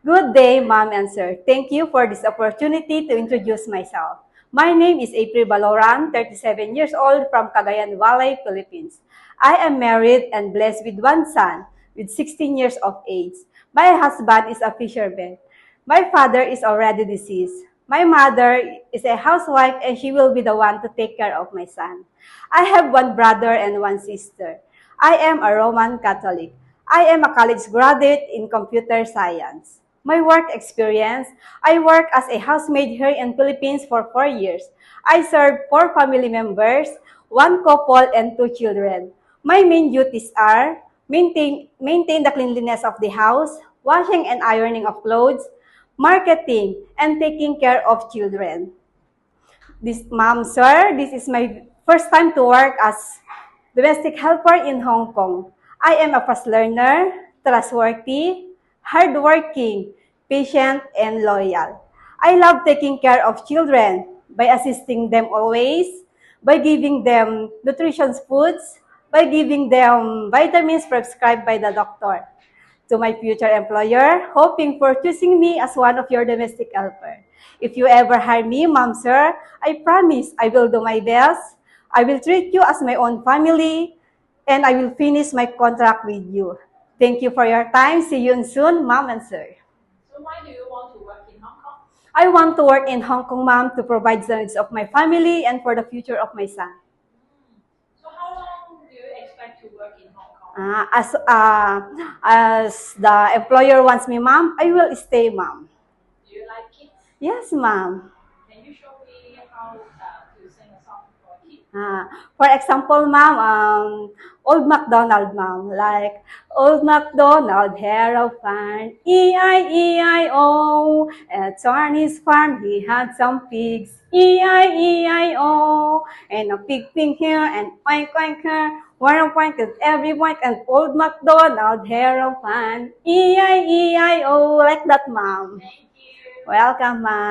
Good day, Ma'am and Sir. Thank you for this opportunity to introduce myself. My name is April Baloran, 37 years old from Cagayan Valley, Philippines. I am married and blessed with one son, with 16 years of age. My husband is a fisherman. My father is already deceased. My mother is a housewife and she will be the one to take care of my son. I have one brother and one sister. I am a Roman Catholic. I am a college graduate in computer science. My work experience, I work as a housemaid here in Philippines for 4 years. I serve 4 family members, 1 couple and 2 children. My main duties are maintain the cleanliness of the house, washing and ironing of clothes, marketing, and taking care of children. Ma'am, sir, this is my first time to work as domestic helper in Hong Kong. I am a fast learner, trustworthy, hardworking, patient, and loyal. I love taking care of children by assisting them always, by giving them nutritious foods, by giving them vitamins prescribed by the doctor. To my future employer, hoping for choosing me as one of your domestic helper. If you ever hire me, ma'am, sir, I promise I will do my best. I will treat you as my own family, and I will finish my contract with you. Thank you for your time. See you soon, ma'am and sir. So why do you want to work in Hong Kong? I want to work in Hong Kong, ma'am, to provide the needs of my family and for the future of my son. So how long do you expect to work in Hong Kong? As the employer wants me, ma'am, I will stay, ma'am. Do you like kids? Yes, ma'am. Can you show me how to sing a song for kids? For example, ma'am, Old MacDonald, ma'am, like Old MacDonald had a farm, E-I-E-I-O. At on his farm he had some pigs, E-I-E-I-O. And a pig thing here and oink oink here, one pointed every point, and Old MacDonald had a farm, E-I-E-I-O, like that, ma'am. Thank you. Welcome, ma'am.